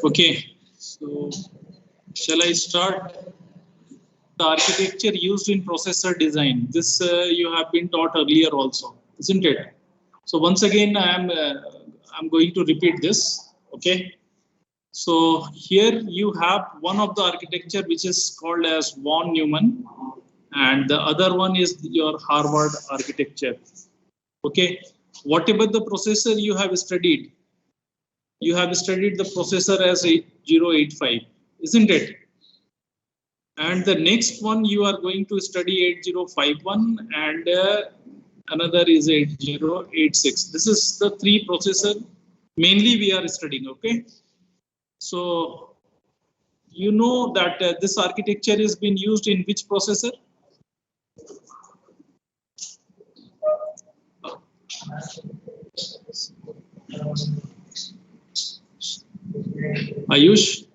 Okay, so shall I start? The architecture used in processor design. This you have been taught earlier also, isn't it? So once again, I'm going to repeat this. Okay. So here you have one of the architecture which is called as von Neumann, and the other one is your Harvard architecture. Okay. Whatever the processor you have studied the processor as 8085, isn't it? And the next one you are going to study 8051 and another is 8086. This is the three processor mainly we are studying. Okay, so you know that this architecture is being used in which processor? Ayush?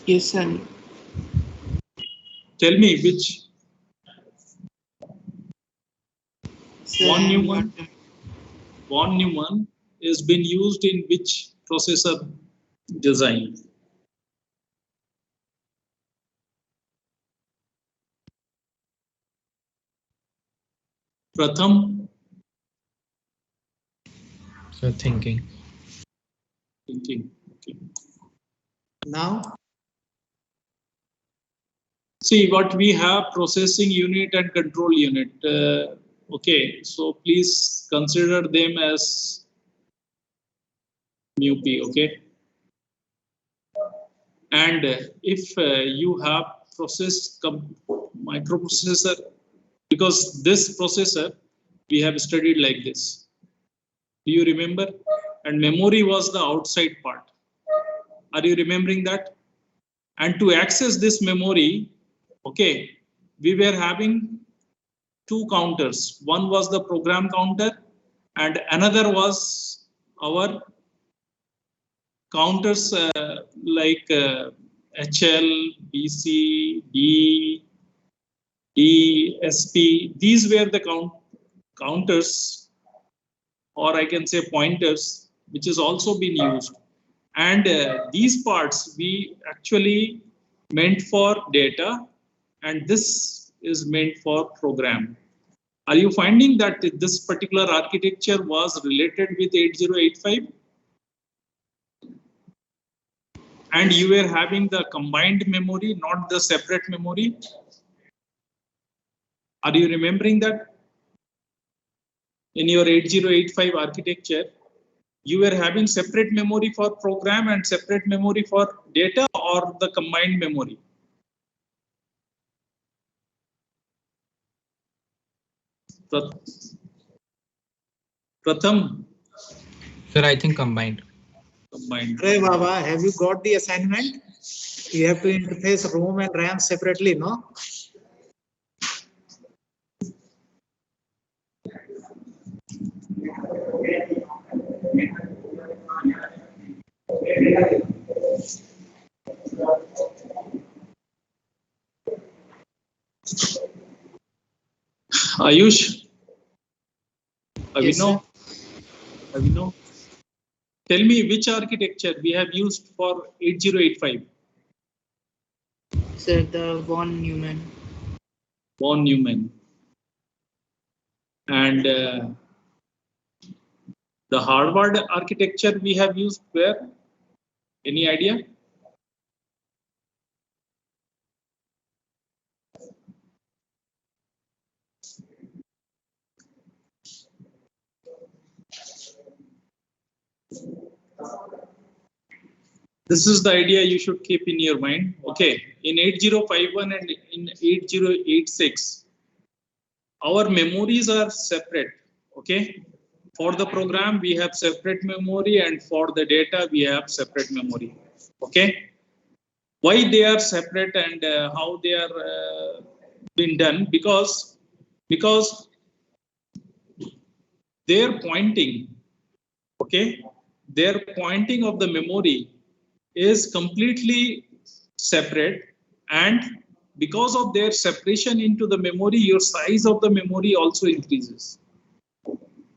Yes, sir. Tell me which. Von Neumann. Von Neumann is been used in which processor design? Pratham? So thinking. Okay. Now, see what we have: processing unit and control unit. Okay, so please consider them as mu p. Okay, and if you have processed microprocessor, because this processor we have studied like this. Do you remember? And memory was the outside part. Are you remembering that? And to access this memory, okay, we were having two counters. One was the program counter and another was our counters like HL, BC, D, SP. These were the counters, or I can say pointers, which has also been used. And these parts we actually meant for data, and this is meant for program. Are you finding that this particular architecture was related with 8085? And you were having the combined memory, not the separate memory? Are you remembering that? In your 8085 architecture, you were having separate memory for program and separate memory for data, or the combined memory? Pratham? Sir, I think combined. Combined. Hey Baba, have you got the assignment? You have to interface ROM and RAM separately, no? Ayush? Yes, Avino? Avino? Tell me which architecture we have used for 8085? sir, the von Neumann. Von Neumann. And the Harvard architecture we have used where? Any idea? This is the idea you should keep in your mind. Okay, in 8051 and in 8086, our memories are separate. Okay, for the program we have separate memory, and for the data we have separate memory. Okay, why they are separate and how they are been done? Because their pointing, okay, their pointing of the memory is completely separate, and because of their separation into the memory, your size of the memory also increases.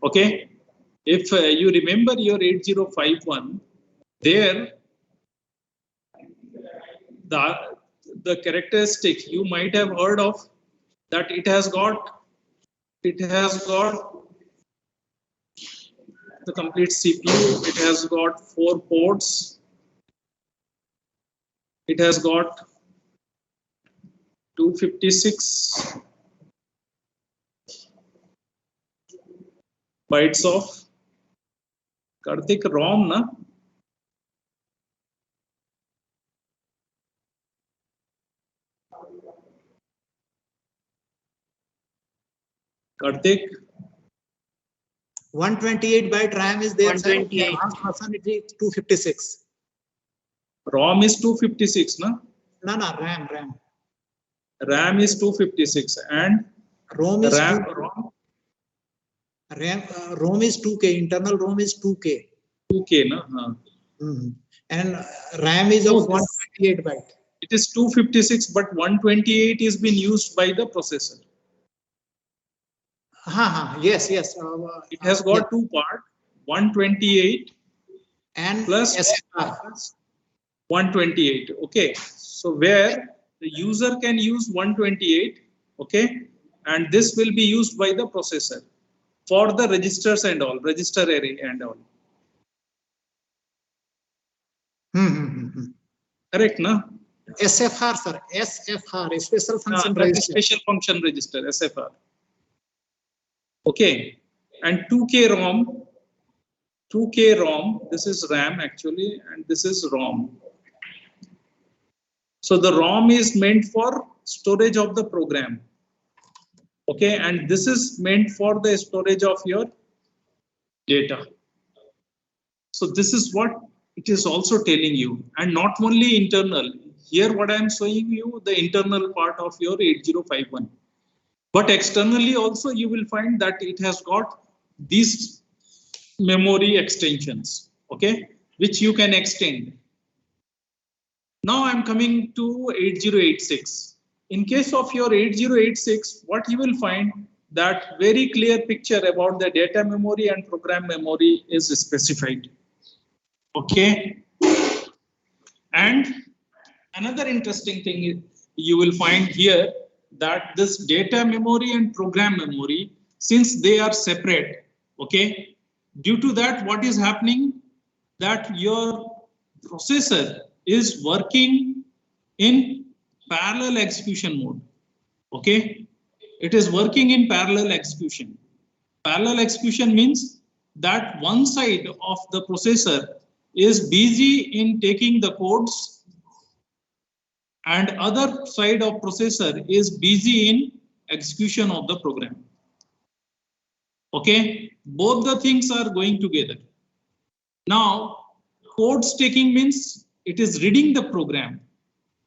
Okay, If you remember your 8051, there the characteristic you might have heard of that it has got the complete CPU, it has got 4 ports, it has got 256 bytes of Karthik ROM, na? Karthik, 128 byte RAM is there. Sir. 128. Advanced version it is 256. ROM is 256, na? No, no, RAM. RAM is 256 and ROM is RAM, 2, ROM is 2K. Internal ROM is 2K. 2K, na? Huh. And RAM is of 128 byte. It is 256, but 128 is being used by the processor. Yes. It has got 2 parts, 128 and plus SFR. 128. Okay, so where the user can use 128, okay, and this will be used by the processor for the registers and all, register array and all. Correct, na? SFR, sir. SFR, special function That is register. special function register, SFR. Okay, and 2K ROM, this is RAM actually, and this is ROM. So the ROM is meant for storage of the program. Okay, and this is meant for the storage of your data. So this is what it is also telling you, and not only internal. Here what I am showing you, the internal part of your 8051. But externally also you will find that it has got these memory extensions, okay, which you can extend. Now I'm coming to 8086. In case of your 8086, what you will find that very clear picture about the data memory and program memory is specified. Okay. And another interesting thing you will find here that this data memory and program memory, since they are separate, okay, due to that what is happening that your processor is working in parallel execution mode. Okay, it is working in parallel execution. Parallel execution means that one side of the processor is busy in taking the codes and other side of processor is busy in execution of the program. Okay, both the things are going together. Now, codes taking means it is reading the program.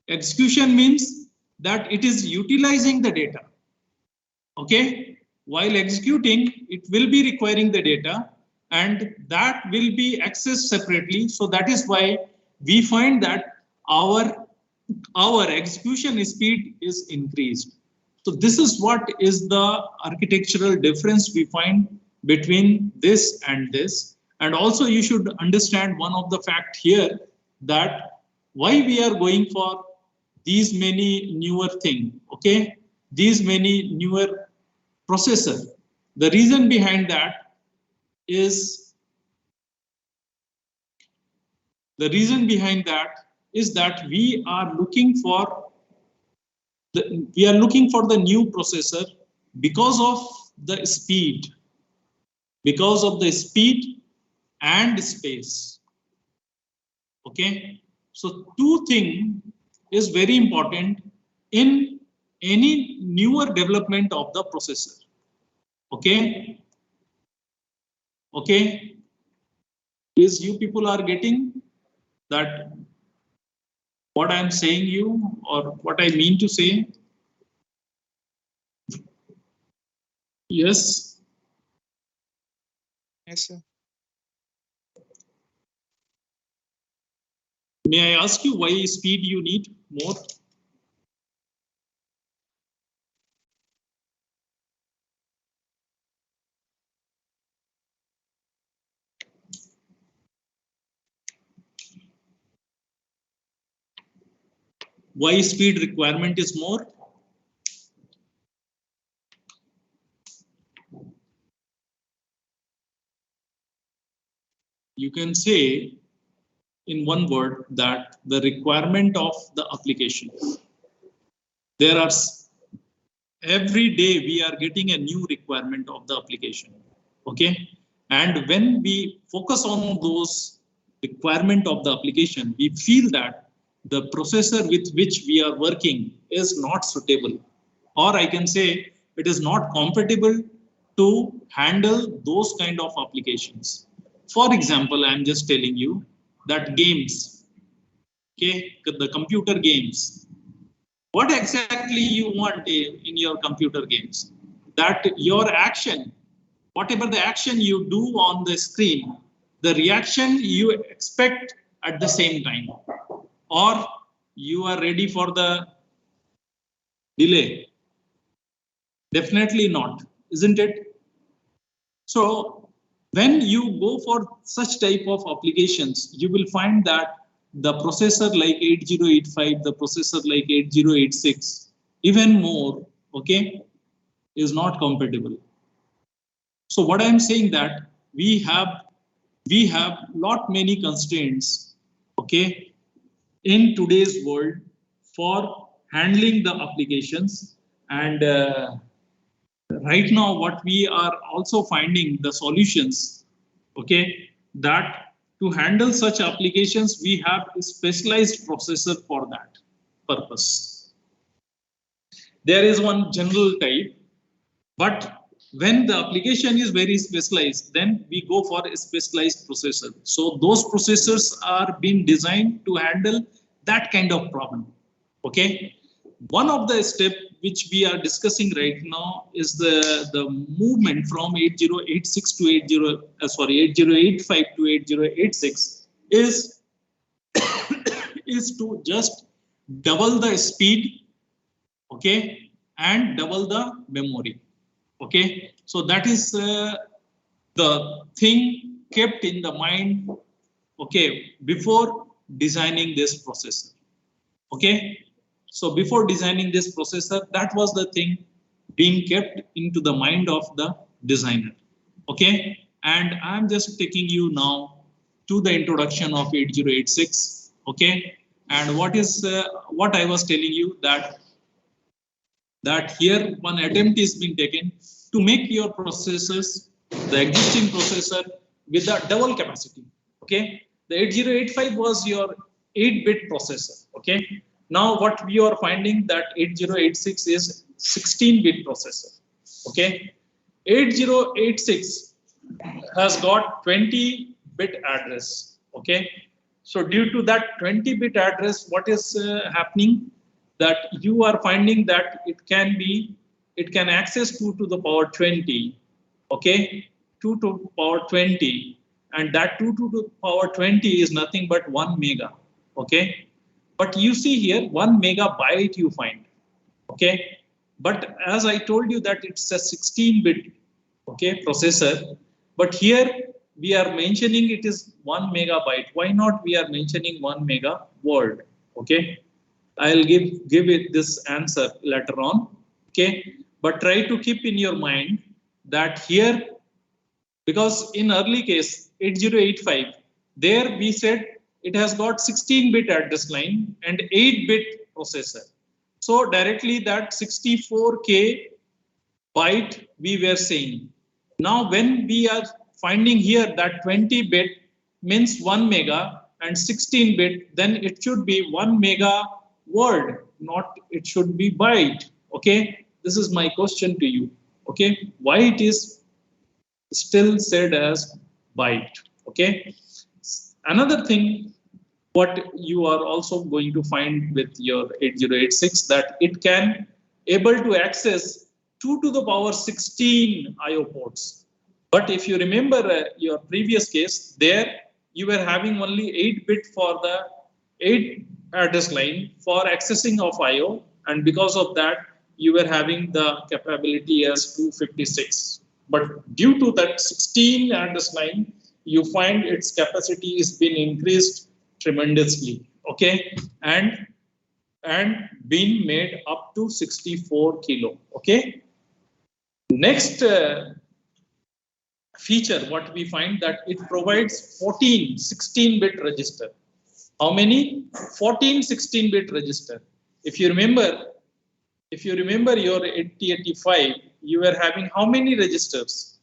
Execution means that it is utilizing the data. Okay, while executing, it will be requiring the data and that will be accessed separately. So that is why we find that our execution speed is increased. So this is what is the architectural difference we find between this and this. And also you should understand one of the fact here that why we are going for these many newer thing, okay? These many newer processor. The reason behind that is that we are looking for the new processor because of the speed and space. Okay, so two things is very important in any newer development of the processor. Okay, is you people are getting that what I am saying you or what I mean to say? Yes. Yes, sir. May I ask you why speed you need more? Why speed requirement is more? You can say in one word that the requirement of the application. There are every day we are getting a new requirement of the application. Okay, and when we focus on those requirement of the application, we feel that the processor with which we are working is not suitable, or I can say it is not compatible to handle those kind of applications. For example, I'm just telling you that games, okay, the computer games. What exactly you want in your computer games? That your action, whatever the action you do on the screen, the reaction you expect at the same time, or you are ready for the delay? Definitely not, isn't it? So when you go for such type of applications, you will find that the processor like 8085, the processor like 8086, even more, okay, is not compatible. So what I'm saying that we have lot many constraints, okay, in today's world for handling the applications. And right now what we are also finding the solutions, okay, that to handle such applications we have a specialized processor for that purpose. There is one general type, but when the application is very specialized, then we go for a specialized processor. So those processors are being designed to handle that kind of problem. Okay. One of the steps which we are discussing right now is the movement from 8086 to 8085 to 8086 is is to just double the speed, okay, and double the memory. Okay, so that is the thing kept in the mind, okay, before designing this processor. Okay, so before designing this processor, that was the thing being kept into the mind of the designer. Okay, and I'm just taking you now to the introduction of 8086. Okay, and what I was telling you that here one attempt is being taken to make your processors, the existing processor, with a double capacity. Okay, the 8085 was your 8-bit processor. Okay, now what we are finding that 8086 is 16-bit processor. Okay, 8086 has got 20-bit address. Okay, so due to that 20-bit address, what is happening? That you are finding that it can access 2 to the power 20, okay, 2 to the power 20, and that 2 to the power 20 is nothing but 1 mega, okay. But you see here 1 megabyte you find, okay. But as I told you that it's a 16-bit, okay, processor, but here we are mentioning it is 1 megabyte. Why not we are mentioning 1 mega word, okay. I'll give it this answer later on, okay. But try to keep in your mind that here, because in early case 8085, there we said it has got 16-bit address line and 8-bit processor. So directly that 64K byte we were saying. Now when we are finding here that 20-bit means 1 mega and 16-bit, then it should be 1 mega word, not it should be byte. Okay, this is my question to you. Okay, why it is still said as byte? Okay, another thing what you are also going to find with your 8086 that it can able to access 2 to the power 16 IO ports. But if you remember your previous case, there you were having only 8-bit for the 8 address line for accessing of IO, and because of that you were having the capability as 256. But due to that 16 address line, you find its capacity is been increased tremendously. Okay, and and been made up to 64 kilo. Okay. Next feature, what we find that it provides 14 16-bit register. How many? 14 16-bit register. If you remember your 8085, you were having how many registers?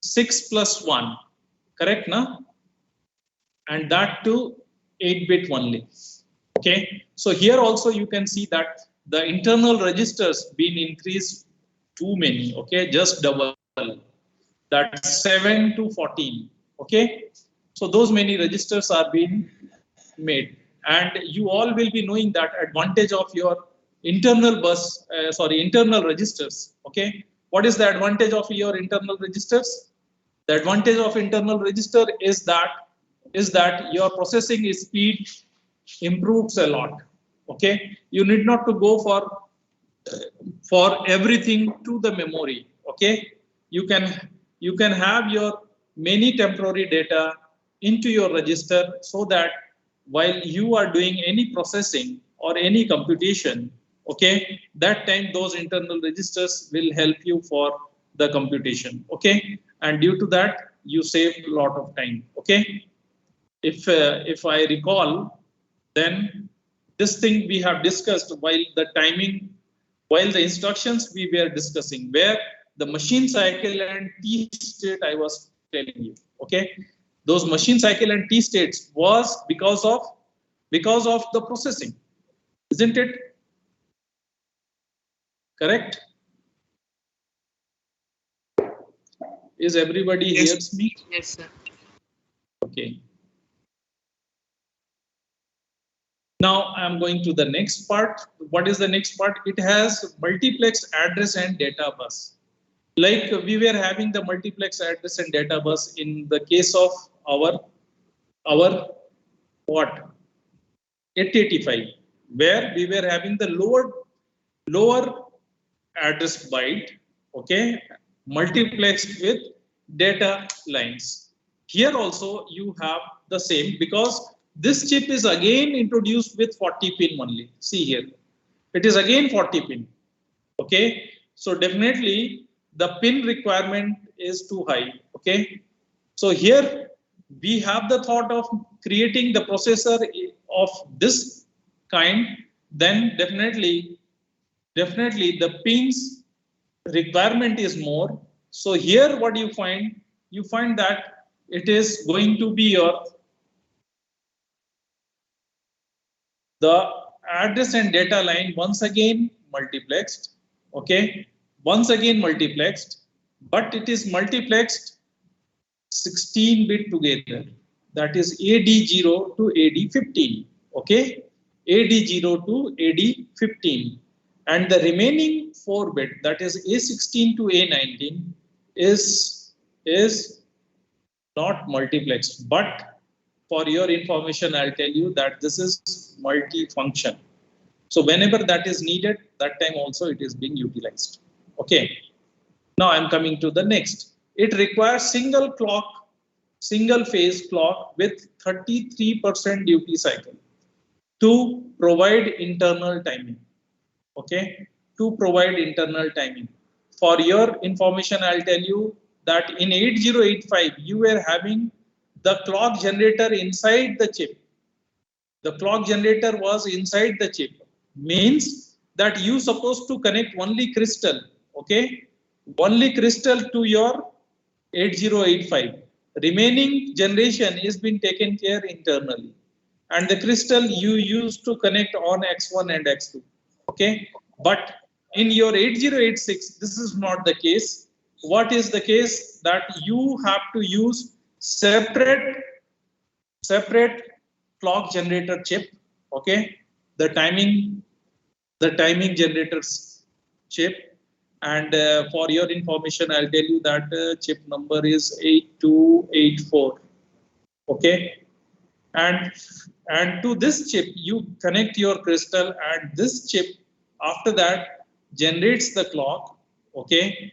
6 plus 1, correct, na? And that too 8-bit only. Okay, so here also you can see that the internal registers been increased too many. Okay, just double, that 7 to 14. Okay, so those many registers are being made, and you all will be knowing that advantage of your internal internal registers. Okay, what is the advantage of your internal registers? The advantage of internal register is that your processing speed improves a lot. Okay, you need not to go for everything to the memory. Okay, you can have your many temporary data into your register, so that while you are doing any processing or any computation, okay, that time those internal registers will help you for the computation. Okay, and due to that you save a lot of time. Okay, if I recall, then this thing we have discussed while the instructions we were discussing, where the machine cycle and T state I was telling you. Okay, those machine cycle and T states was because of the processing, isn't it? Correct? Is everybody Yes. hears me? Yes, sir. Okay. Now I'm going to the next part. What is the next part? It has multiplex address and data bus. Like we were having the multiplex address and data bus in the case of our what? 8085, where we were having the lower address byte, okay, multiplexed with data lines. Here also you have the same, because this chip is again introduced with 40 pin only. See here, it is again 40 pin. Okay, so definitely the pin requirement is too high. Okay, so here we have the thought of creating the processor of this kind, then definitely the pins requirement is more. So here what you find that it is going to be the address and data line once again multiplexed. Okay, once again multiplexed, but it is multiplexed 16-bit together, that is AD0 to AD15. Okay, AD0 to AD15, and the remaining 4-bit, that is A16 to A19, is not multiplexed. But for your information, I'll tell you that this is multi-function. So whenever that is needed, that time also it is being utilized. Okay. Now I'm coming to the next. It requires single phase clock with 33% duty cycle to provide internal timing. Okay, to provide internal timing. For your information, I'll tell you that in 8085, you were having the clock generator inside the chip. The clock generator was inside the chip. Means that you supposed to connect only crystal. Okay, only crystal to your 8085. Remaining generation is been taken care internally, and the crystal you used to connect on X1 and X2. Okay, but in your 8086, this is not the case. What is the case? That you have to use separate clock generator chip. Okay, the timing generators chip. And for your information, I'll tell you that chip number is 8284. Okay, and to this chip you connect your crystal, and this chip after that generates the clock. Okay,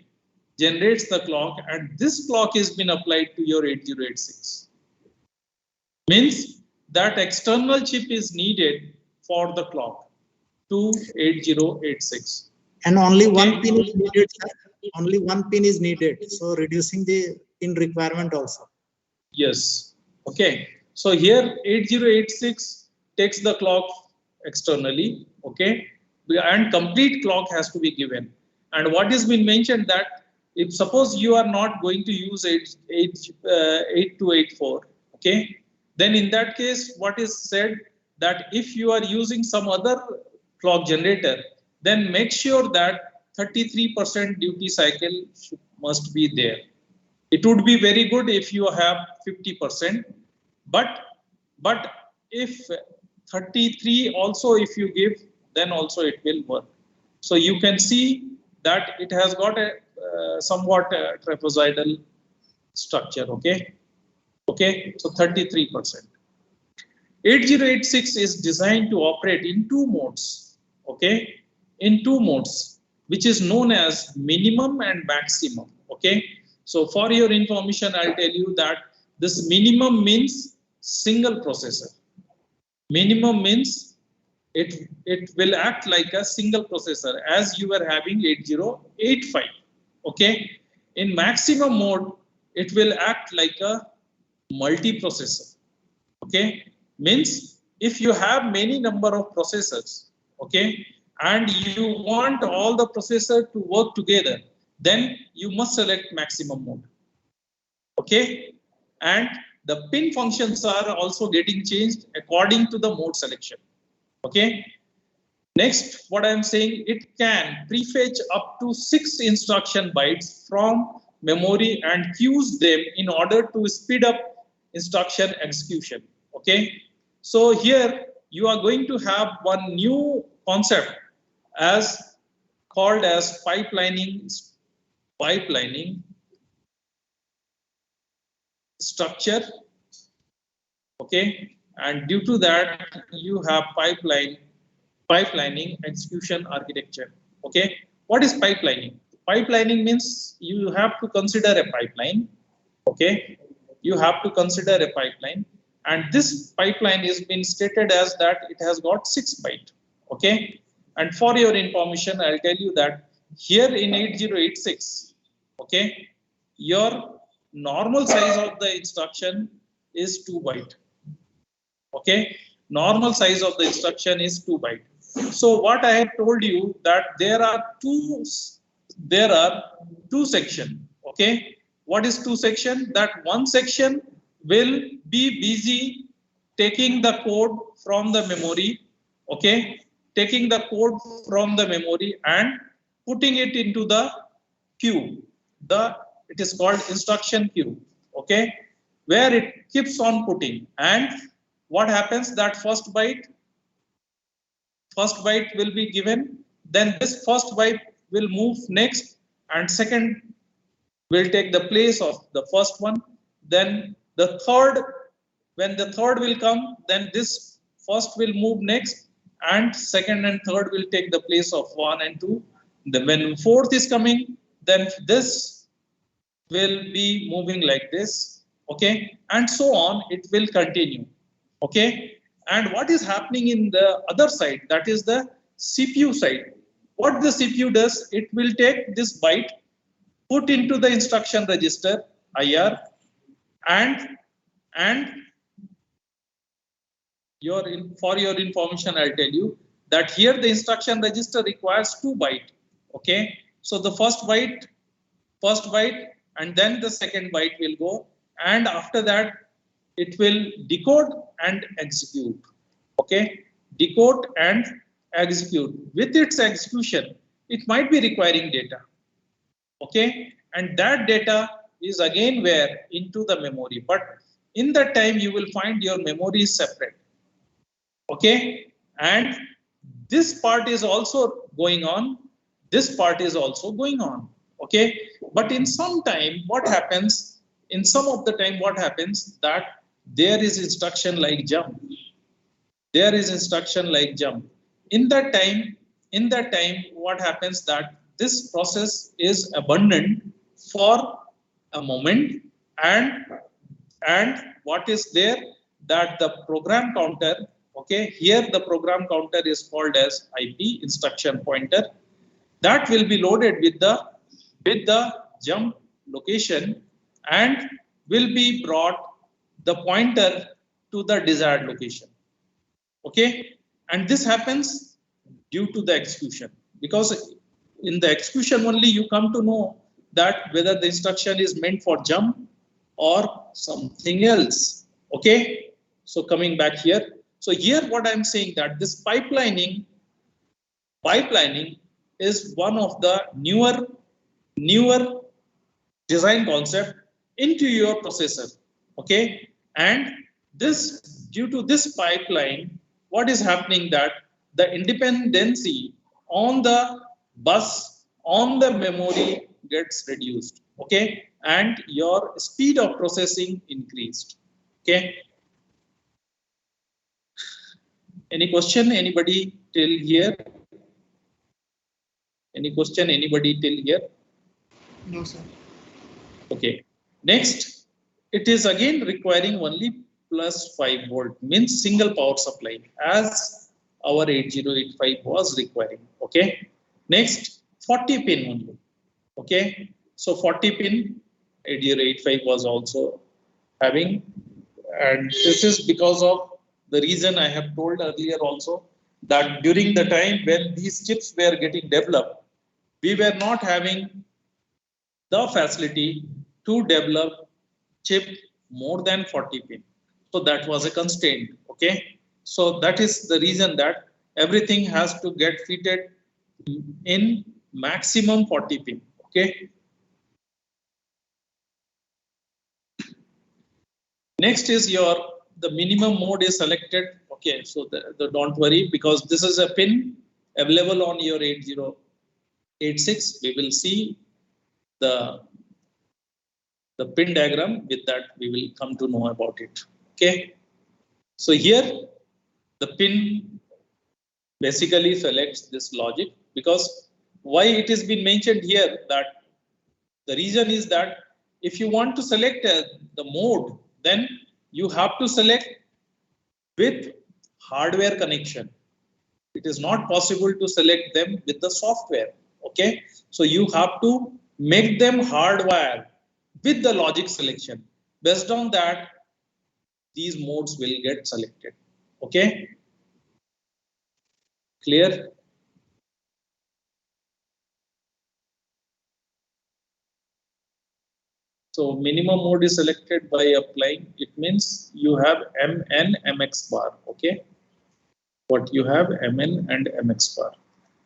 generates the clock, and this clock is been applied to your 8086. Means that external chip is needed for the clock to 8086. And only Okay. one pin is needed, sir. Only one pin is needed. So reducing the pin requirement also. Yes. Okay. So here 8086 takes the clock externally. Okay. And complete clock has to be given. And what has been mentioned that if suppose you are not going to use 8284, okay, then in that case, what is said that if you are using some other clock generator, then make sure that 33% duty cycle must be there. It would be very good if you have 50%, but if 33 also if you give, then also it will work. So you can see that it has got a somewhat trapezoidal structure. Okay, okay. So 33%. 8086 is designed to operate in two modes. Okay, in two modes, which is known as minimum and maximum. Okay. So for your information, I'll tell you that this minimum means single processor. Minimum means it will act like a single processor as you were having 8085. Okay. In maximum mode, it will act like a multi-processor. Okay. Means if you have many number of processors, okay, and you want all the processor to work together, then you must select maximum mode. Okay, and the pin functions are also getting changed according to the mode selection. Okay, next, what I am saying, it can prefetch up to 6 instruction bytes from memory and queues them in order to speed up instruction execution. Okay, so here you are going to have one new concept as called as pipelining structure. Okay, and due to that you have pipelining execution architecture. Okay, what is pipelining? Pipelining means you have to consider a pipeline. Okay, you have to consider a pipeline, and this pipeline is been stated as that it has got 6 bytes. Okay, and for your information, I'll tell you that here in 8086, okay, your normal size of the instruction is 2 bytes. Okay, normal size of the instruction is 2 bytes. So what I have told you that there are two sections. Okay, what is two section? That one section will be busy taking the code from the memory. Okay, taking the code from the memory and putting it into the queue. It is called instruction queue. Okay, where it keeps on putting, and what happens that first byte will be given, then this first byte will move next, and second will take the place of the first one. Then the third, when the third will come, then this first will move next, and second and third will take the place of 1 and 2. Then when fourth is coming, then this will be moving like this. Okay, and so on, it will continue. Okay, and what is happening in the other side, that is the CPU side. What the CPU does, it will take this byte, put into the instruction register IR, and for your information, I'll tell you that here the instruction register requires 2 bytes. Okay, so the first byte, and then the second byte will go, and after that it will decode and execute. Okay, decode and execute. With its execution, it might be requiring data. Okay, and that data is again where into the memory, but in that time you will find your memory is separate. Okay, and this part is also going on, this part is also going on. Okay, but in some time what happens, in some of the time what happens, that there is instruction like jump. There is instruction like jump. In that time what happens, that this process is abandoned for a moment, and what is there, that the program counter, Okay, here the program counter is called as IP, instruction pointer. That will be loaded with the jump location and will be brought the pointer to the desired location. Okay, and this happens due to the execution, because in the execution only you come to know that whether the instruction is meant for jump or something else. Okay, so coming back here, so here what I'm saying that this pipelining is one of the newer design concept into your processor. Okay, and this, due to this pipeline, what is happening that the independency on the bus, on the memory gets reduced. Okay, and your speed of processing increased. Okay, any question, anybody till here? Any question, anybody till here? No, sir. Okay, next, it is again requiring only plus 5 volt, means single power supply, as our 8085 was requiring. Okay, next 40 pin only. Okay, so 40 pin 8085 was also having, and this is because of the reason I have told earlier also, that during the time when these chips were getting developed, we were not having the facility to develop chip more than 40 pin. So that was a constraint. Okay, so that is the reason that everything has to get fitted in maximum 40 pin. Okay, next is the minimum mode is selected. Okay, so don't worry, because this is a pin available on your 8086. We will see the pin diagram. With that, we will come to know about it. Okay, so here the pin basically selects this logic, because why it has been mentioned here, that the reason is that if you want to select the mode, then you have to select with hardware connection. It is not possible to select them with the software. Okay, so you have to make them hardwired with the logic selection. Based on that, these modes will get selected. Okay, clear? So minimum mode is selected by applying. It means you have MN MX bar. Okay, what you have MN and MX bar.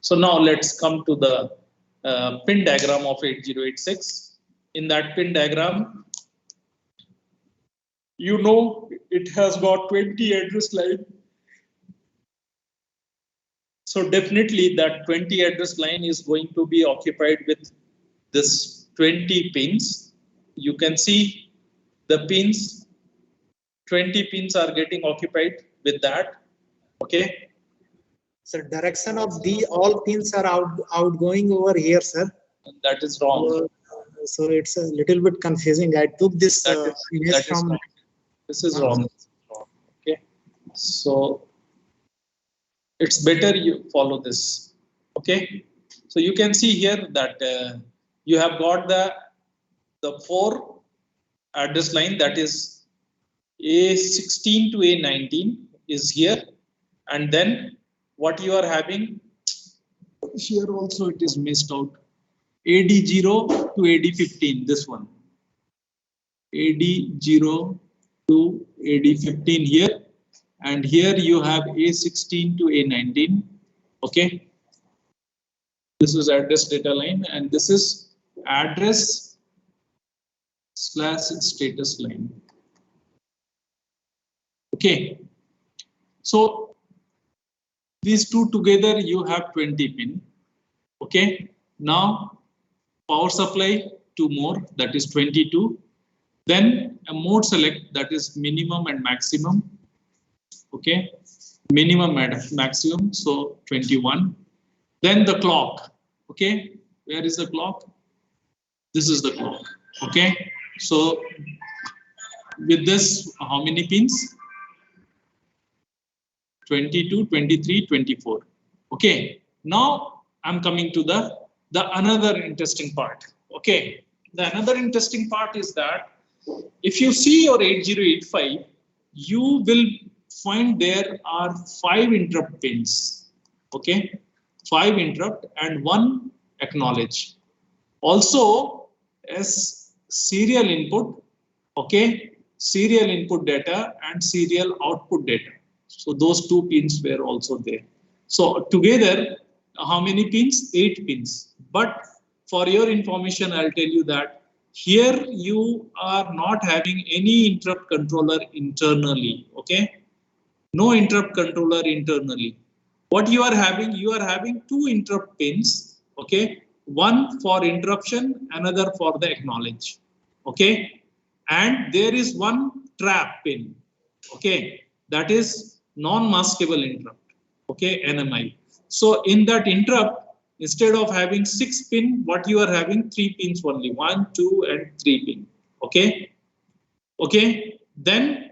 So now let's come to the pin diagram of 8086. In that pin diagram, you know it has got 20 address line. So definitely that 20 address line is going to be occupied with this 20 pins. You can see the pins, 20 pins are getting occupied with that. Okay. So direction of the all pins are outgoing over here, sir. That is wrong. So it's a little bit confusing. I took this image from. This is wrong. Okay. So it's better you follow this. Okay. So you can see here that you have got the 4 address line, that is A16 to A19 is here, and then what you are having here also it is missed out. AD0 to AD15, this one. AD0 to AD15 here, and here you have A16 to A19. Okay, this is address data line, and this is address / status line. Okay, so these two together you have 20 pin. Okay, now power supply 2 more, that is 22. Then a mode select, that is minimum and maximum. Okay, minimum and maximum, so 21. Then the clock. Okay, where is the clock? This is the clock. Okay, so with this, how many pins? 22, 23, 24. Okay. Now I'm coming to the another interesting part. Okay. The another interesting part is that if you see your 8085, you will find there are 5 interrupt pins. Okay. 5 interrupt and 1 acknowledge. Also as serial input, okay, serial input data and serial output data. So those 2 pins were also there. So together, how many pins? 8 pins. But for your information, I'll tell you that here you are not having any interrupt controller internally. Okay, no interrupt controller internally. What you are having? You are having 2 interrupt pins. Okay, one for interruption, another for the acknowledge. Okay, and there is 1 trap pin. Okay, that is non-maskable interrupt. Okay, NMI. So in that interrupt, instead of having 6 pin, what you are having 3 pins only, 1, 2, and 3 pin. Okay, okay. Then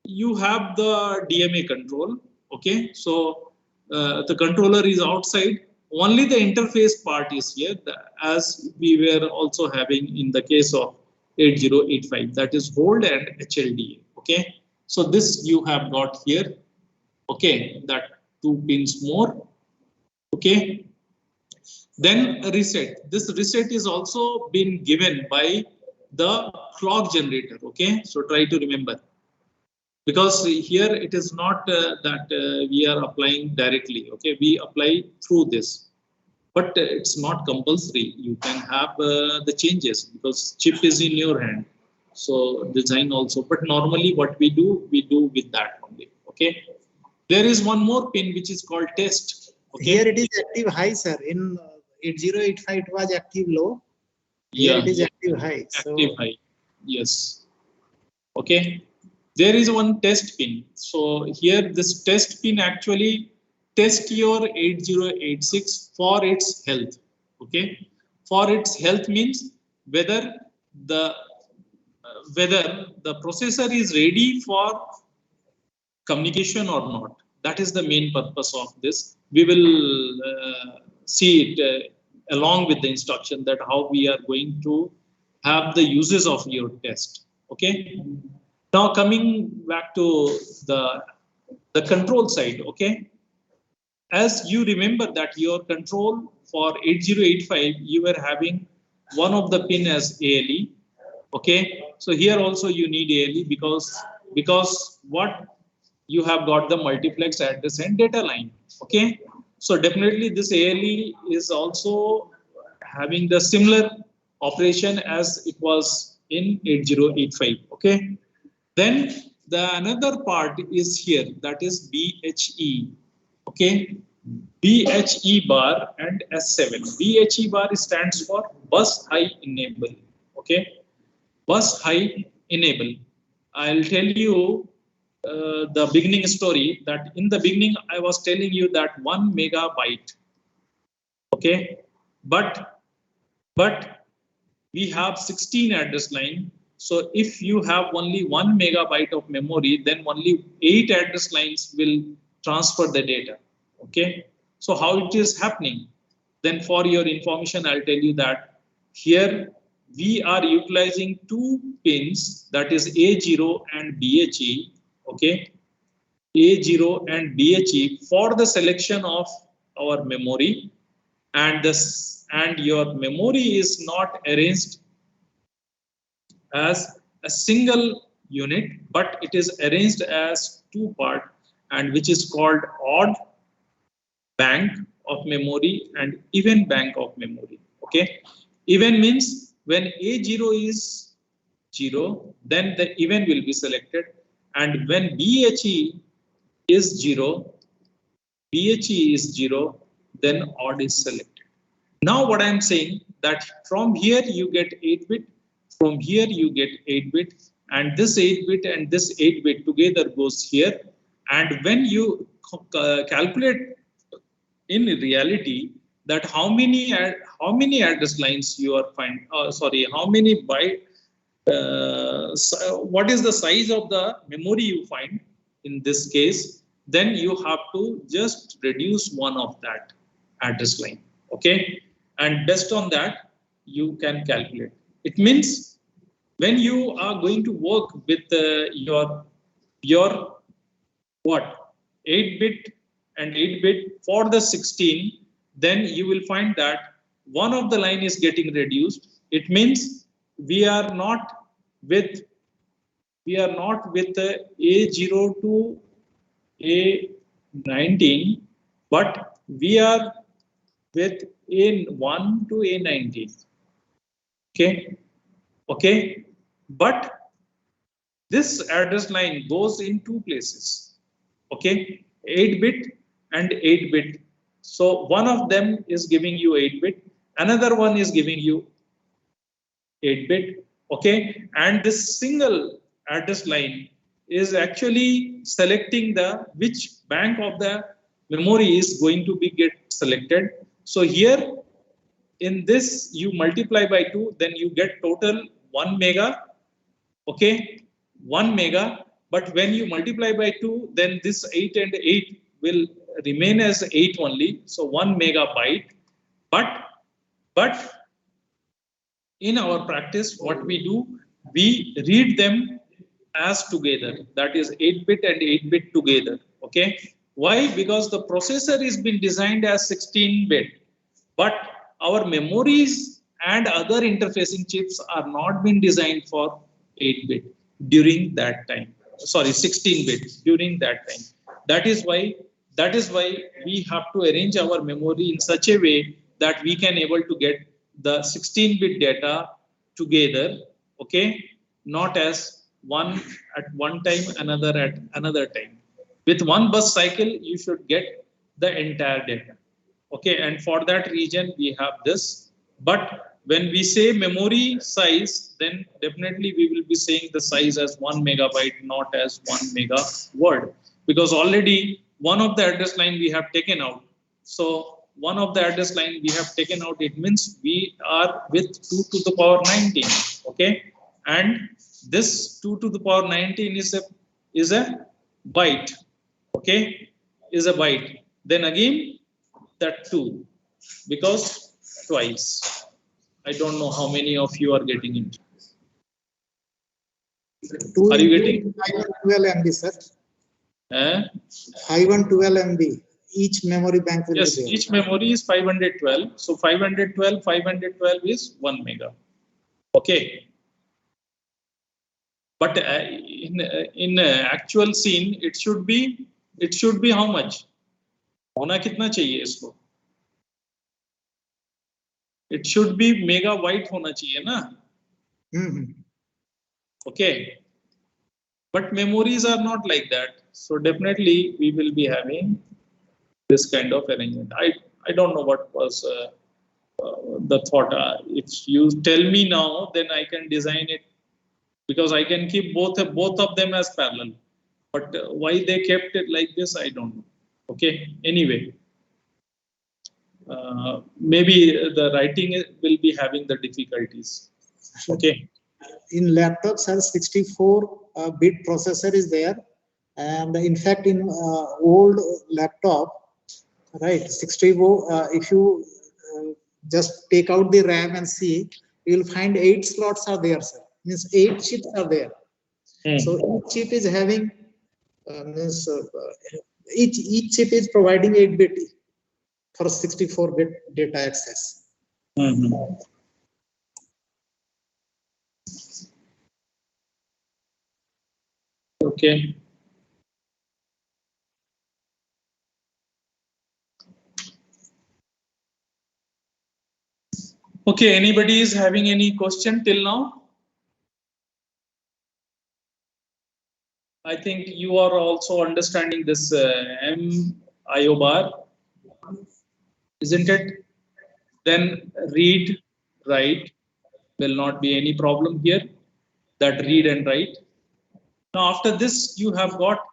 you have the DMA control. Okay, so the controller is outside. Only the interface part is here, as we were also having in the case of 8085. That is hold and HLDA. Okay, so this you have got here. Okay, that 2 pins more. Okay, then reset. This reset is also been given by the clock generator. Okay, so try to remember, because here it is not that we are applying directly. Okay, we apply through this, but it's not compulsory. You can have the changes because chip is in your hand. So design also, but normally what we do with that only. Okay, there is one more pin which is called test. Okay. Here it is active high, sir. In 8085 it was active low. Here Yeah, it is active high. active high. Yes. Okay. There is one test pin. So here this test pin actually test your 8086 for its health. Okay. For its health means whether the processor is ready for communication or not. That is the main purpose of this. We will see it along with the instruction that how we are going to have the uses of your test. Okay. Now coming back to the control side. Okay. As you remember that your control for 8085, you were having one of the pin as ALE. Okay. So here also you need ALE because what you have got the multiplex address and data line. Okay. So definitely this ALE is also having the similar operation as it was in 8085. Okay. Then the another part is here, that is BHE. Okay. BHE bar and S7. BHE bar stands for bus high enable. Okay. Bus high enable. I'll tell you the beginning story that in the beginning I was telling you that 1 megabyte. Okay. But we have 16 address line. So if you have only 1 megabyte of memory, then only 8 address lines will transfer the data. Okay. So how it is happening? Then for your information, I'll tell you that here we are utilizing 2 pins, that is A0 and BHE. Okay. A0 and BHE for the selection of our memory, and your memory is not arranged as a single unit, but it is arranged as 2 parts, and which is called odd bank of memory and even bank of memory. Okay. Even means when A0 is 0, then the even will be selected, and when BHE is 0, then odd is selected. Now what I am saying that from here you get 8-bit, from here you get 8-bit, and this 8-bit and this 8-bit together goes here. And when you calculate in reality that how many address lines you are how many byte, what is the size of the memory you find in this case, then you have to just reduce one of that address line. Okay, and based on that you can calculate. It means when you are going to work with your what 8-bit and 8-bit for the 16, then you will find that one of the line is getting reduced. It means we are not with the A0 to A19, but we are with A1 to A19. Okay, but this address line goes in two places. Okay, 8-bit and 8-bit. So one of them is giving you 8-bit, another one is giving you 8-bit. Okay, and this single address line is actually selecting the which bank of the memory is going to be get selected. So here in this you multiply by 2, then you get total 1 mega. Okay, 1 mega. But when you multiply by 2, then this 8 and 8 will remain as 8 only. So 1 megabyte. But in our practice, what we do, we read them as together. That is 8-bit and 8-bit together. Okay. Why? Because the processor is been designed as 16-bit, but our memories and other interfacing chips are not been designed for 8-bit during that time. Sorry, 16-bit during that time. That is why we have to arrange our memory in such a way that we can able to get the 16-bit data together. Okay, not as one at one time, another at another time. With one bus cycle, you should get the entire data. Okay, and for that region we have this. But when we say memory size, then definitely we will be saying the size as 1 megabyte, not as 1 mega word, because already one of the address line we have taken out. So one of the address line we have taken out, it means we are with 2 to the power 19. Okay, and this 2 to the power 19 is a byte. Okay, is a byte. Then again that 2, because twice. I don't know how many of you are getting it. Are you getting? 512 MB, sir. 512 MB. Each memory bank will Yes, be there. each memory is 512. So 512 is 1 mega. Okay. But in actual scene, it should be how much? होना कितना चाहिए इसको? It should be megabyte होना चाहिए ना? Okay. But memories are not like that. So definitely we will be having this kind of arrangement. I don't know what was the thought. If you tell me now, then I can design it, because I can keep both of them as parallel. But why they kept it like this, I don't know. Okay. Anyway, maybe the writing will be having the difficulties. Okay. In laptops, have 64-bit processor is there, and in fact, in old laptop, right, 64. If you just take out the RAM and see, you will find 8 slots are there, sir. Means 8 chips are there. So each chip is having each chip is providing 8-bit for 64-bit data access. Okay. Okay, anybody is having any question till now? I think you are also understanding this MIO bar, isn't it? Then read, write, will not be any problem here. That read and write. Now after this, you have got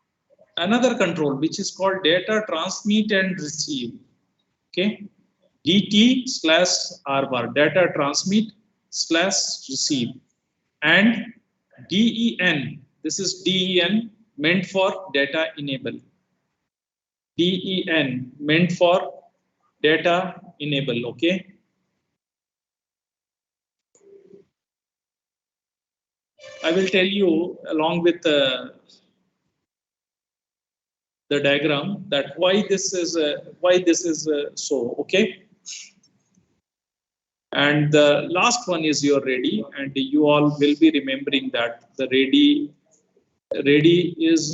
another control, which is called data transmit and receive. Okay, DT/R bar, data transmit/receive, and DEN. This is DEN, meant for data enable. DEN meant for data enable. Okay. I will tell you along with the diagram that why this is so. Okay. And the last one is your ready, and you all will be remembering that the ready is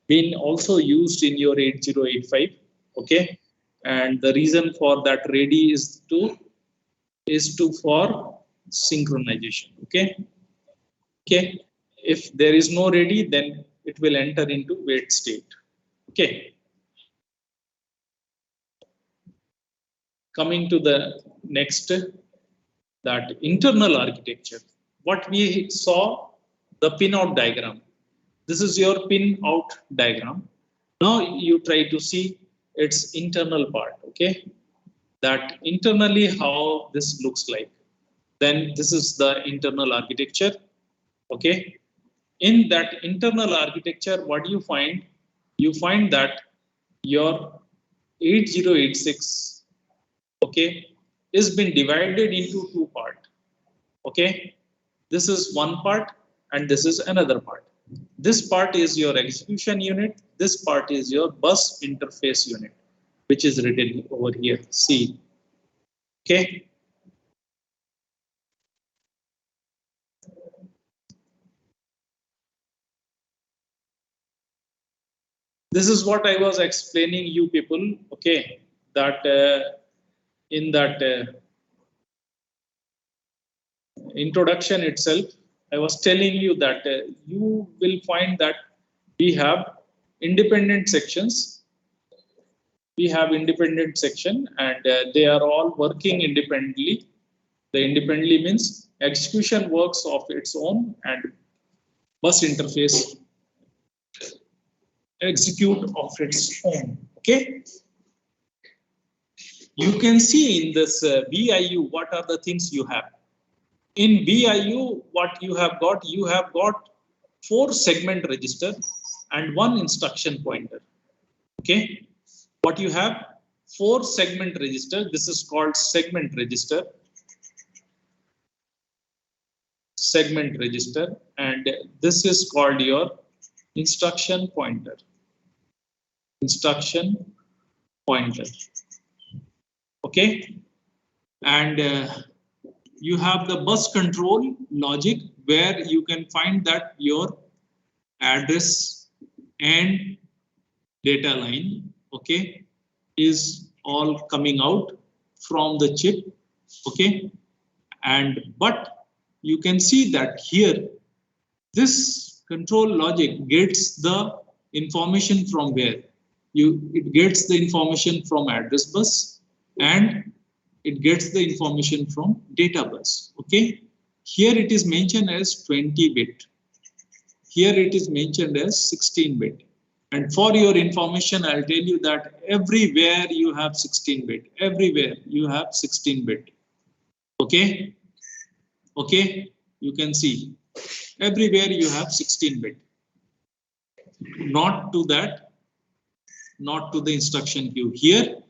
been also used in your 8085. Okay, and the reason for that ready is to for synchronization. Okay, if there is no ready, then it will enter into wait state. Okay, coming to the next, that internal architecture. What we saw, the pinout diagram. This is your pin out diagram. Now you try to see its internal part. Okay, that internally how this looks like. Then this is the internal architecture. Okay, in that internal architecture, what you find? You find that your 8086, okay, is been divided into two parts. Okay, this is one part and this is another part. This part is your execution unit. This part is your bus interface unit, which is written over here. See, okay. This is what I was explaining you people. Okay, that in that introduction itself, I was telling you that you will find that we have independent sections. We have independent section, and they are all working independently. The independently means execution works of its own, and bus interface execute of its own. Okay. You can see in this BIU what are the things you have. In BIU, what you have got 4 segment register and 1 instruction pointer. Okay, what you have 4 segment register. This is called segment register. Segment register, and this is called your instruction pointer. Instruction pointer. Okay, and you have the bus control logic where you can find that your address and data line, okay, is all coming out from the chip. Okay, and but you can see that here this control logic gets the information from where? It gets the information from address bus and it gets the information from data bus. Okay, here it is mentioned as 20-bit. Here it is mentioned as 16-bit. And for your information, I'll tell you that everywhere you have 16-bit. Everywhere you have 16-bit. Okay, okay, you can see everywhere you have 16-bit. Not to that, not to the instruction queue. Here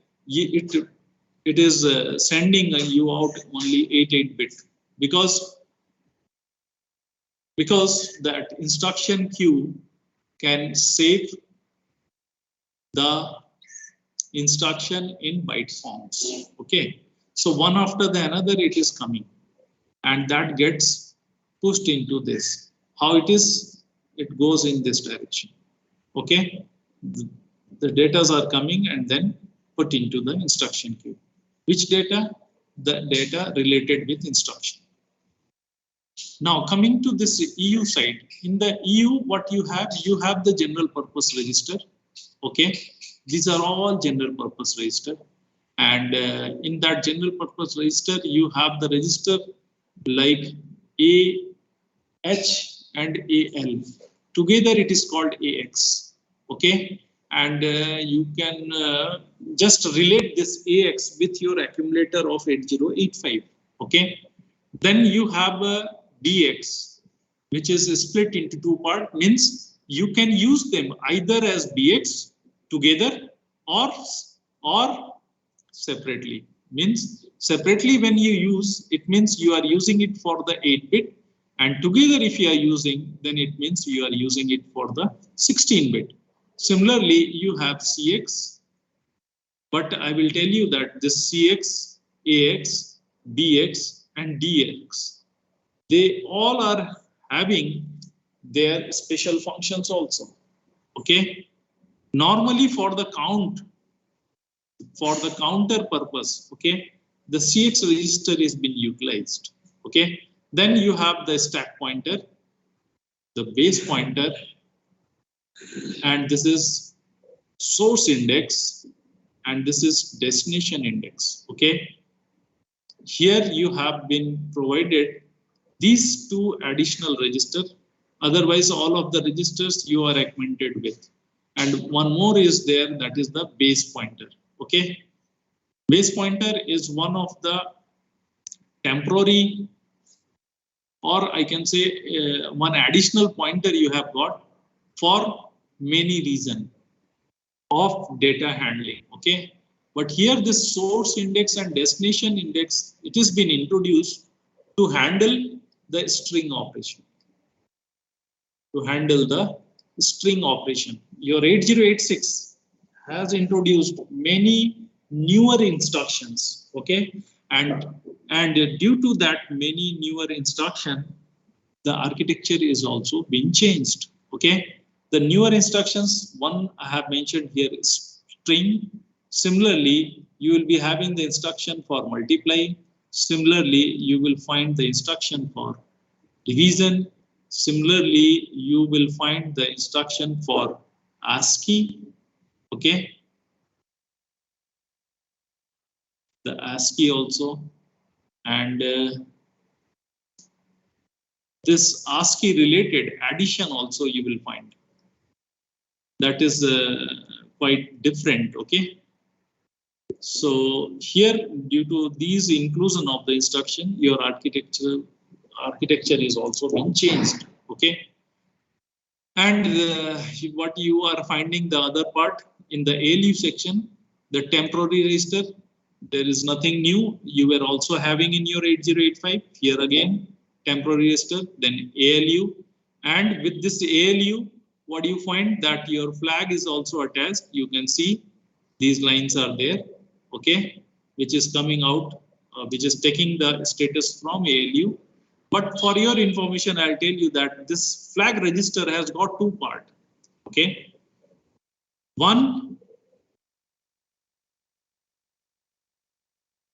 it is sending you out only 8-bit because that instruction queue can save the instruction in byte forms. Okay, so one after the another it is coming, and that gets pushed into this. How it is? It goes in this direction. Okay, the datas are coming and then put into the instruction queue. Which data? The data related with instruction. Now coming to this EU side, in the EU, what you have the general purpose register. Okay, these are all general purpose register, and in that general purpose register, you have the register like A, H, and AL. Together, it is called AX. Okay, and you can just relate this AX with your accumulator of 8085. Okay, then you have a BX, which is split into 2 parts. Means you can use them either as BX together or separately. Means separately when you use, it means you are using it for the 8-bit, and together if you are using, then it means you are using it for the 16-bit. Similarly, you have CX, but I will tell you that this CX, AX, BX, and DX, they all are having their special functions also. Okay. Normally for the count, for the counter purpose, okay, the CX register is being utilized. Okay. Then you have the stack pointer, the base pointer, and this is source index, and this is destination index. Okay. Here you have been provided these two additional registers. Otherwise, all of the registers you are acquainted with. And one more is there, that is the base pointer. Okay. Base pointer is one of the temporary, or I can say one additional pointer you have got for many reasons of data handling. Okay. But here this source index and destination index, it has been introduced to handle the string operation. To handle the string operation. Your 8086 has introduced many newer instructions. Okay. And due to that many newer instruction, the architecture is also being changed. Okay. The newer instructions, one I have mentioned here is string. Similarly, you will be having the instruction for multiply. Similarly, you will find the instruction for division. Similarly, you will find the instruction for ASCII. Okay. The ASCII also. And this ASCII related addition also you will find. That is quite different. Okay. So here, due to these inclusion of the instruction, your architecture is also being changed. Okay. And what you are finding the other part in the ALU section, the temporary register, there is nothing new. You were also having in your 8085 here again temporary register, then ALU, and with this ALU, what you find that your flag is also attached. You can see these lines are there. Okay, which is coming out, which is taking the status from ALU. But for your information, I'll tell you that this flag register has got two parts. Okay. One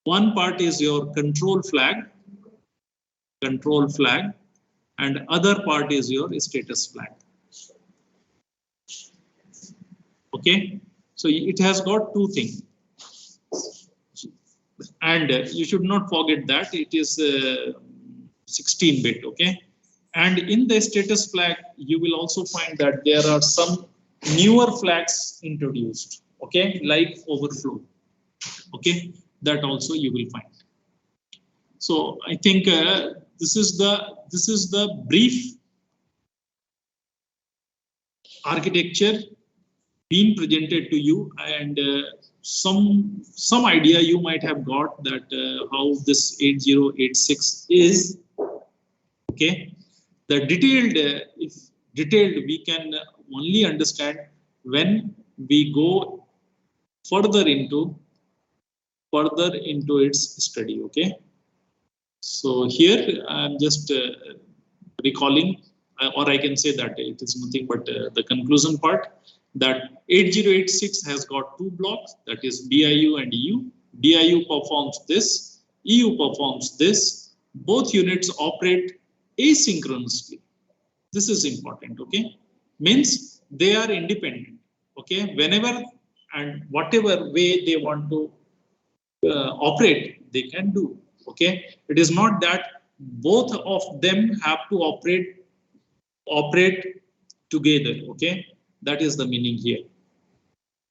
part is your control flag, and other part is your status flag. Okay. So it has got two things. And you should not forget that it is 16-bit. Okay. And in the status flag, you will also find that there are some newer flags introduced. Okay, like overflow. Okay, that also you will find. So I think this is the brief architecture being presented to you, and some idea you might have got that how this 8086 is. Okay, the detailed, if detailed, we can only understand when we go further into its study. Okay, so here I'm just recalling, or I can say that it is nothing but the conclusion part, that 8086 has got two blocks, that is DIU and EU. DIU performs this, EU performs this. Both units operate asynchronously. This is important. Okay, means they are independent. Okay, whenever and whatever way they want to operate, they can do. Okay, it is not that both of them have to operate together. Okay, that is the meaning here.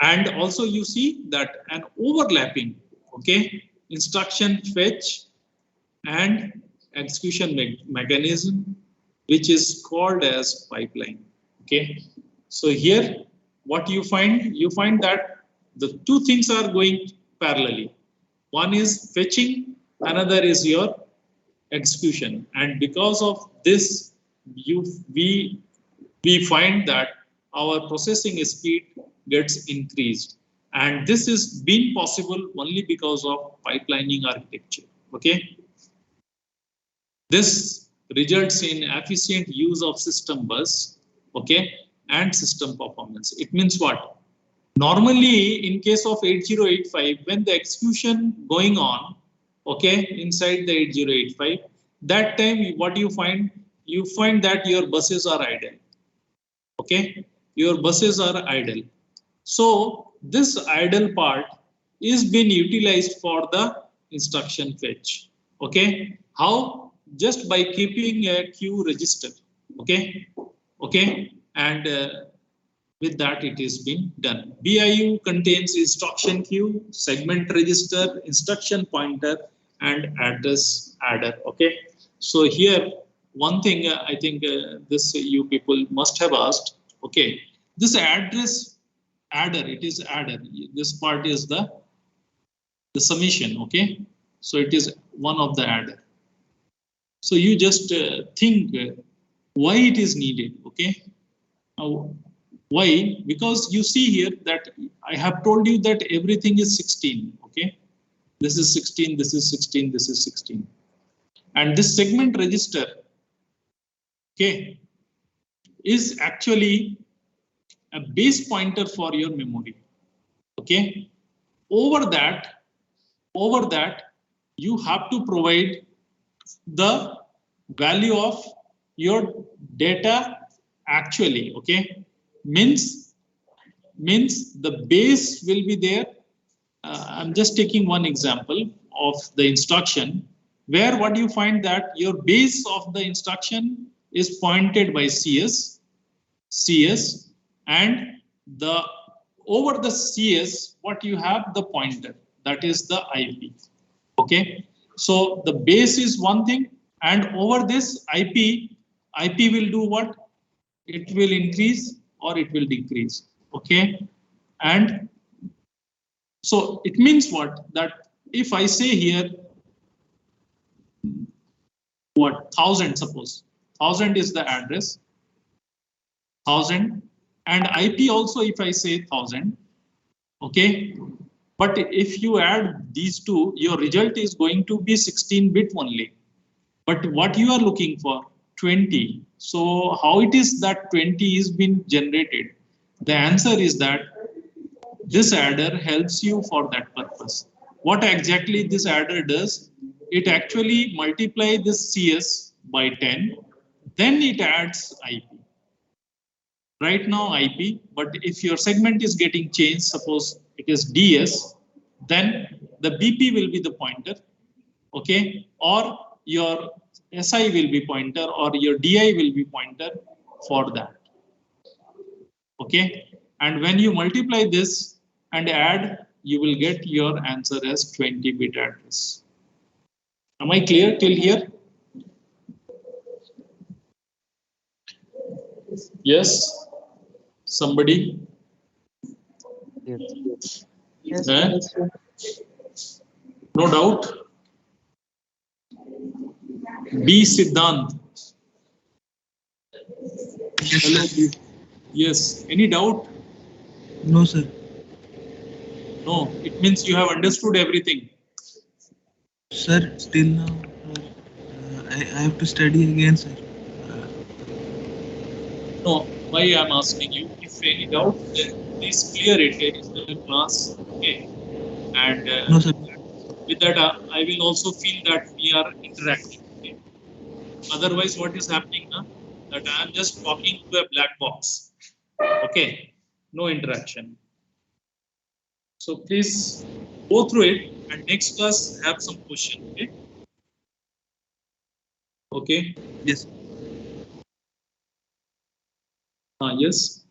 And also you see that an overlapping, okay, instruction fetch and execution mechanism, which is called as pipeline. Okay, so here what you find? You find that the two things are going parallelly. One is fetching, another is your execution. And because of this, we find that our processing speed gets increased. And this is been possible only because of pipelining architecture. Okay. This results in efficient use of system bus, okay, and system performance. It means what? Normally, in case of 8085, when the execution going on, okay, inside the 8085, that time what you find? You find that your buses are idle. Okay, your buses are idle. So this idle part is being utilized for the instruction fetch. Okay, how? Just by keeping a queue register. Okay, okay, and with that it is being done. BIU contains instruction queue, segment register, instruction pointer, and address adder. Okay, so here one thing I think this you people must have asked. Okay, this address adder, it is adder. This part is the summation. Okay, so it is one of the adder. So you just think why it is needed. Okay, why? Because you see here that I have told you that everything is 16. Okay, this is 16, this is 16, this is 16, and this segment register, okay, is actually a base pointer for your memory. Okay, over that you have to provide the value of your data actually. Okay, means the base will be there. I'm just taking one example of the instruction where what you find that your base of the instruction is pointed by CS, and the over the CS what you have the pointer, that is the IP. Okay, so the base is one thing, and over this IP will do what? It will increase or it will decrease. Okay, and so it means what? That if I say here what 1000, suppose 1000 is the address, 1000, and IP also if I say 1000, okay, but if you add these two, your result is going to be 16-bit only. But what you are looking for 20. So how it is that 20 is being generated? The answer is that this adder helps you for that purpose. What exactly this adder does? It actually multiply this CS by 10, then it adds IP. Right now IP, but if your segment is getting changed, suppose it is DS, then the BP will be the pointer, okay, or your SI will be pointer, or your DI will be pointer for that. Okay, and when you multiply this and add, you will get your answer as 20-bit address. Am I clear till here? Yes? Somebody? Yes. Eh? No doubt? B. Siddhant. Hello. Yes. Any doubt? No, sir. No. It means you have understood everything. Sir, till now, I have to study again, sir. No. Why I am asking you? If any doubt, then please clear it in the class. Okay. And No, sir. with that, I will also feel that we are interacting. Okay? Otherwise, what is happening now? That I am just talking to a black box. Okay. No interaction. So please go through it, and next class have some question. Okay. Okay. Yes. Yes.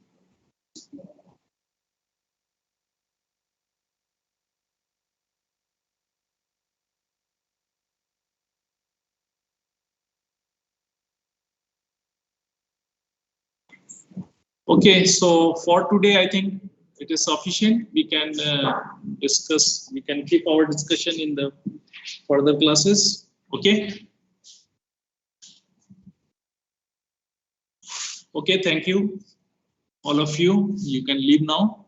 Okay, so for today, I think it is sufficient. We can discuss, we can keep our discussion in the further classes. Okay. Okay, thank you, all of you. You can leave now.